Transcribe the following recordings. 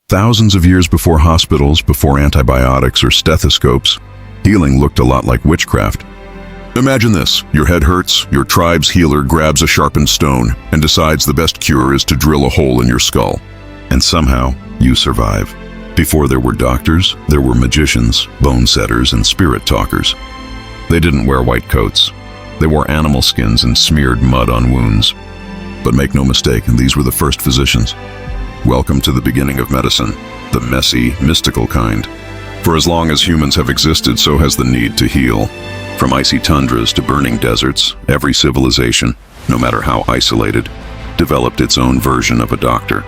Thousands of years before hospitals, before antibiotics or stethoscopes, healing looked a lot like witchcraft. Imagine this: your head hurts, your tribe's healer grabs a sharpened stone and decides the best cure is to drill a hole in your skull. And somehow, you survive. Before there were doctors, there were magicians, bone setters, and spirit talkers. They didn't wear white coats. They wore animal skins and smeared mud on wounds. But make no mistake, these were the first physicians. Welcome to the beginning of medicine, the messy, mystical kind. For as long as humans have existed, so has the need to heal. From icy tundras to burning deserts, every civilization, no matter how isolated, developed its own version of a doctor.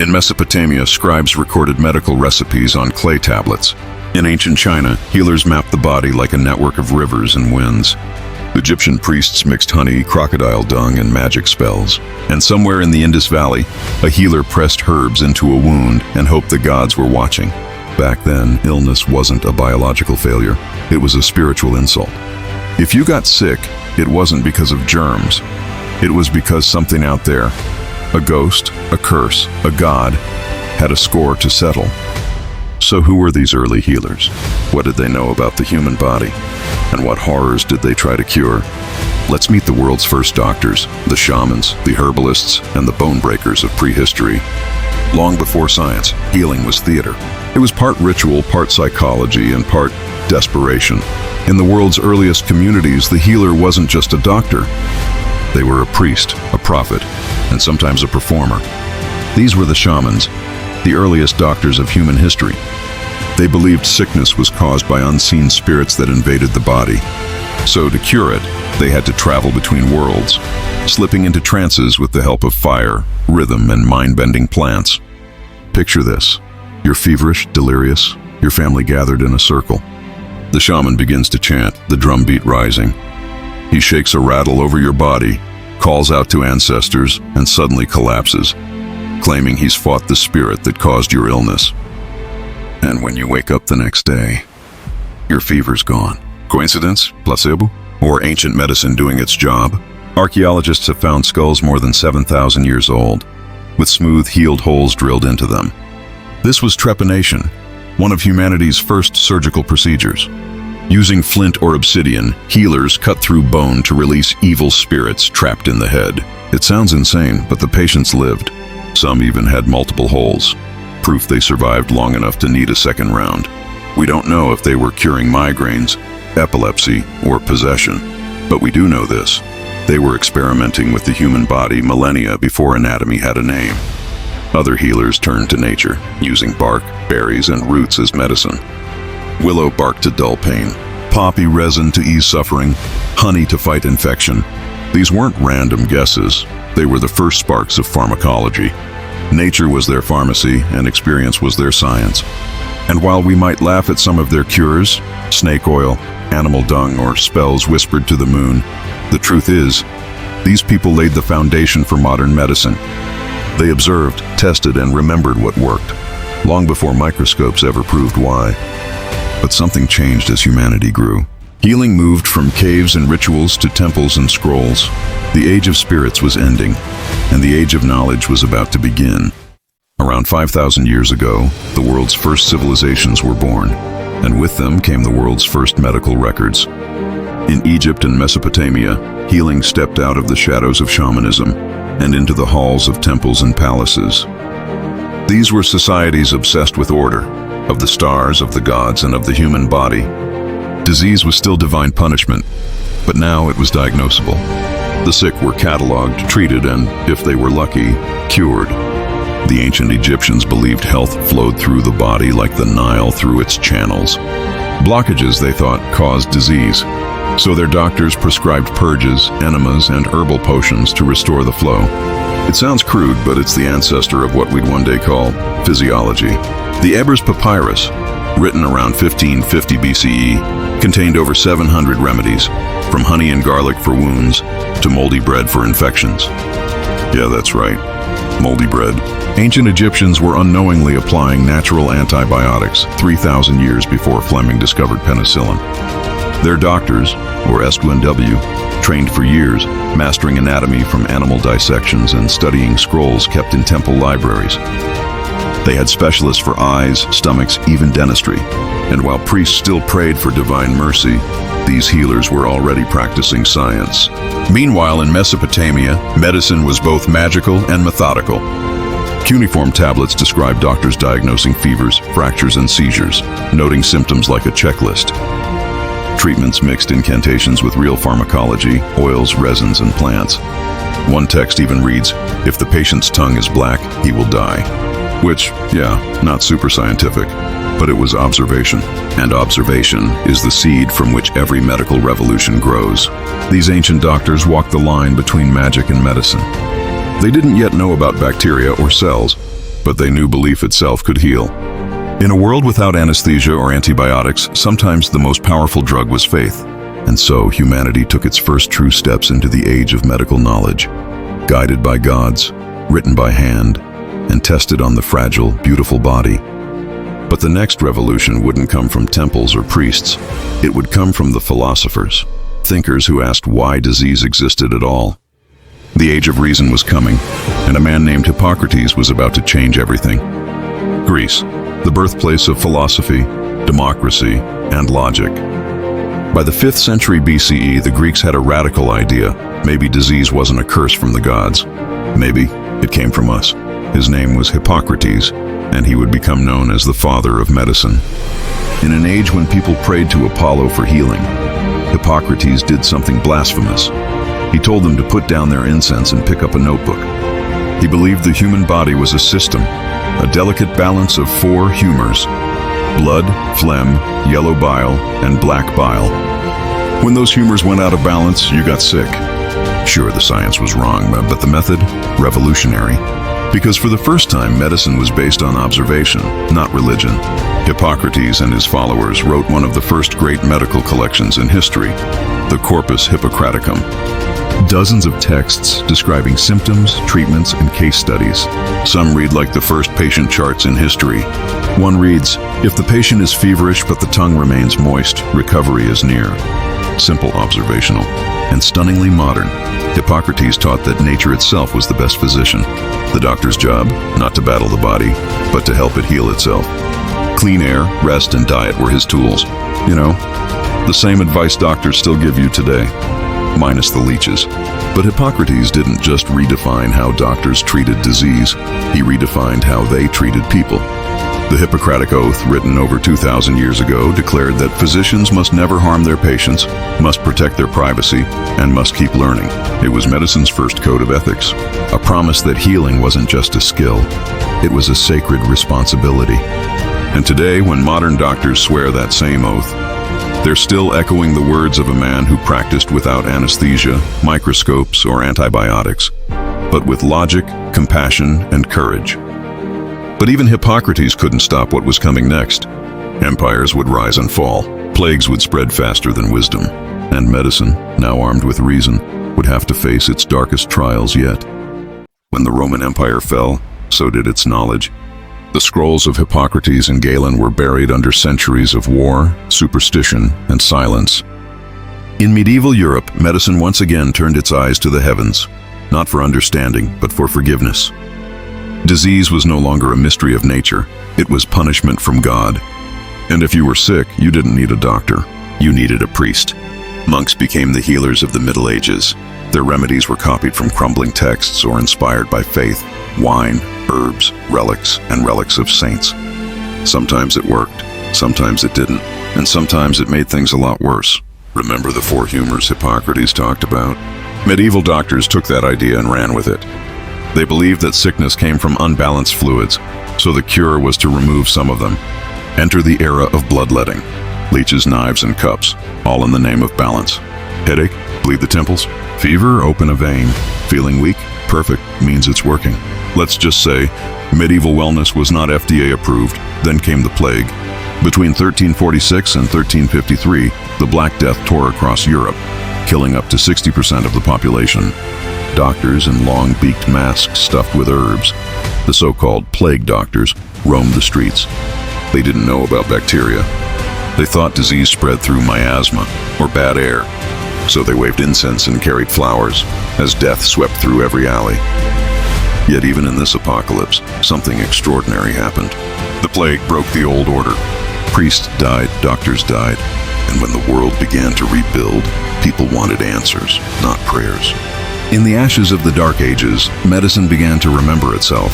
In Mesopotamia, scribes recorded medical recipes on clay tablets. In ancient China, healers mapped the body like a network of rivers and winds. Egyptian priests mixed honey, crocodile dung, and magic spells. And somewhere in the Indus Valley, a healer pressed herbs into a wound and hoped the gods were watching. Back then, illness wasn't a biological failure. It was a spiritual insult. If you got sick, it wasn't because of germs. It was because something out there, a ghost, a curse, a god, had a score to settle. So who were these early healers? What did they know about the human body? And what horrors did they try to cure? Let's meet the world's first doctors, the shamans, the herbalists, and the bone breakers of prehistory. Long before science, healing was theater. It was part ritual, part psychology, and part desperation. In the world's earliest communities, the healer wasn't just a doctor. They were a priest, a prophet, and sometimes a performer. These were the shamans, the earliest doctors of human history. They believed sickness was caused by unseen spirits that invaded the body. So to cure it, they had to travel between worlds, slipping into trances with the help of fire, rhythm, and mind-bending plants. Picture this: you're feverish, delirious, your family gathered in a circle. The shaman begins to chant, the drum beat rising. He shakes a rattle over your body, calls out to ancestors, and suddenly collapses, claiming he's fought the spirit that caused your illness. And when you wake up the next day, your fever's gone. Coincidence? Placebo? Or ancient medicine doing its job? Archaeologists have found skulls more than 7,000 years old, with smooth, healed holes drilled into them. This was trepanation, one of humanity's first surgical procedures. Using flint or obsidian, healers cut through bone to release evil spirits trapped in the head. It sounds insane, but the patients lived. Some even had multiple holes, proof they survived long enough to need a second round. We don't know if they were curing migraines, epilepsy, or possession, but we do know this: they were experimenting with the human body millennia before anatomy had a name. Other healers turned to nature, using bark, berries, and roots as medicine. Willow bark to dull pain, poppy resin to ease suffering, honey to fight infection. These weren't random guesses. They were the first sparks of pharmacology. Nature was their pharmacy, and experience was their science. And while we might laugh at some of their cures, snake oil, animal dung, or spells whispered to the moon, the truth is, these people laid the foundation for modern medicine. They observed, tested, and remembered what worked, long before microscopes ever proved why. But something changed as humanity grew. Healing moved from caves and rituals to temples and scrolls. The age of spirits was ending, and the age of knowledge was about to begin. Around 5,000 years ago, the world's first civilizations were born, and with them came the world's first medical records. In Egypt and Mesopotamia, healing stepped out of the shadows of shamanism and into the halls of temples and palaces. These were societies obsessed with order, of the stars, of the gods, and of the human body. Disease was still divine punishment, but now it was diagnosable. The sick were cataloged, treated, and, if they were lucky, cured. The ancient Egyptians believed health flowed through the body like the Nile through its channels. Blockages, they thought, caused disease, so their doctors prescribed purges, enemas, and herbal potions to restore the flow. It sounds crude, but it's the ancestor of what we'd one day call physiology. The Ebers Papyrus, written around 1550 BCE, contained over 700 remedies, from honey and garlic for wounds to moldy bread for infections. Yeah, that's right, moldy bread. Ancient Egyptians were unknowingly applying natural antibiotics 3,000 years before Fleming discovered penicillin. Their doctors, or SQNW, trained for years, mastering anatomy from animal dissections and studying scrolls kept in temple libraries. They had specialists for eyes, stomachs, even dentistry. And while priests still prayed for divine mercy, these healers were already practicing science. Meanwhile, in Mesopotamia, medicine was both magical and methodical. Cuneiform tablets describe doctors diagnosing fevers, fractures, and seizures, noting symptoms like a checklist. Treatments mixed incantations with real pharmacology, oils, resins, and plants. One text even reads, "If the patient's tongue is black, he will die." Which, yeah, not super scientific, but it was observation. And observation is the seed from which every medical revolution grows. These ancient doctors walked the line between magic and medicine. They didn't yet know about bacteria or cells, but they knew belief itself could heal. In a world without anesthesia or antibiotics, sometimes the most powerful drug was faith. And so humanity took its first true steps into the age of medical knowledge, guided by gods, written by hand, and tested on the fragile, beautiful body. But the next revolution wouldn't come from temples or priests. It would come from the philosophers, thinkers who asked why disease existed at all. The age of reason was coming, and a man named Hippocrates was about to change everything. Greece, the birthplace of philosophy, democracy, and logic. By the 5th century BCE, the Greeks had a radical idea. Maybe disease wasn't a curse from the gods. Maybe it came from us. His name was Hippocrates, and he would become known as the father of medicine. In an age when people prayed to Apollo for healing, Hippocrates did something blasphemous. He told them to put down their incense and pick up a notebook. He believed the human body was a system, a delicate balance of 4 humors: blood, phlegm, yellow bile, and black bile. When those humors went out of balance, you got sick. Sure, the science was wrong, but the method, revolutionary. Because for the first time, medicine was based on observation, not religion. Hippocrates and his followers wrote one of the first great medical collections in history, the Corpus Hippocraticum. Dozens of texts describing symptoms, treatments, and case studies. Some read like the first patient charts in history. One reads, "If the patient is feverish but the tongue remains moist, recovery is near." Simple, observational, and stunningly modern. Hippocrates taught that nature itself was the best physician. The doctor's job, not to battle the body, but to help it heal itself. Clean air, rest, and diet were his tools. You know, the same advice doctors still give you today, minus the leeches. But Hippocrates didn't just redefine how doctors treated disease, he redefined how they treated people. The Hippocratic Oath, written over 2,000 years ago, declared that physicians must never harm their patients, must protect their privacy, and must keep learning. It was medicine's first code of ethics, a promise that healing wasn't just a skill, it was a sacred responsibility. And today, when modern doctors swear that same oath, they're still echoing the words of a man who practiced without anesthesia, microscopes, or antibiotics, but with logic, compassion, and courage. But even Hippocrates couldn't stop what was coming next. Empires would rise and fall, plagues would spread faster than wisdom, and medicine, now armed with reason, would have to face its darkest trials yet. When the Roman Empire fell, so did its knowledge. The scrolls of Hippocrates and Galen were buried under centuries of war, superstition, and silence. In medieval Europe, medicine once again turned its eyes to the heavens, not for understanding, but for forgiveness. Disease was no longer a mystery of nature, it was punishment from God. And if you were sick, you didn't need a doctor, you needed a priest. Monks became the healers of the Middle Ages. Their remedies were copied from crumbling texts or inspired by faith, wine, herbs, relics, and relics of saints. Sometimes it worked, sometimes it didn't, and sometimes it made things a lot worse. Remember the 4 humors Hippocrates talked about? Medieval doctors took that idea and ran with it. They believed that sickness came from unbalanced fluids, so the cure was to remove some of them. Enter the era of bloodletting. Leeches, knives, and cups, all in the name of balance. Headache? Bleed the temples. Fever? Open a vein. Feeling weak? Perfect, means it's working. Let's just say, medieval wellness was not FDA approved, then came the plague. Between 1346 and 1353, the Black Death tore across Europe, killing up to 60% of the population. Doctors in long-beaked masks stuffed with herbs, the so-called plague doctors, roamed the streets. They didn't know about bacteria. They thought disease spread through miasma or bad air, so they waved incense and carried flowers as death swept through every alley. Yet even in this apocalypse, something extraordinary happened. The plague broke the old order. Priests died, doctors died, and when the world began to rebuild, people wanted answers, not prayers. In the ashes of the Dark Ages, medicine began to remember itself.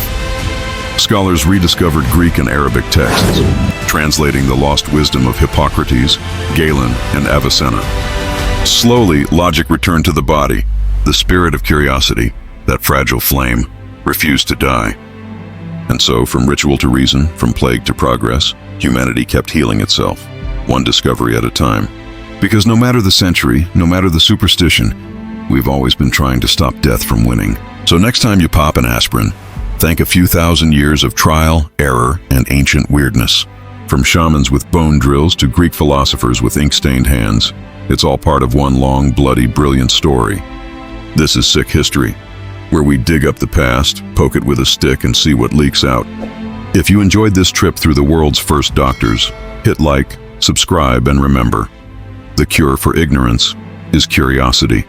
Scholars rediscovered Greek and Arabic texts, translating the lost wisdom of Hippocrates, Galen, and Avicenna. Slowly, logic returned to the body. The spirit of curiosity, that fragile flame, refused to die. And so, from ritual to reason, from plague to progress, humanity kept healing itself, one discovery at a time. Because no matter the century, no matter the superstition, we've always been trying to stop death from winning. So next time you pop an aspirin, thank a few thousand years of trial, error, and ancient weirdness. From shamans with bone drills to Greek philosophers with ink-stained hands, it's all part of one long, bloody, brilliant story. This is Sick History, where we dig up the past, poke it with a stick, and see what leaks out. If you enjoyed this trip through the world's first doctors, hit like, subscribe, and remember, the cure for ignorance is curiosity.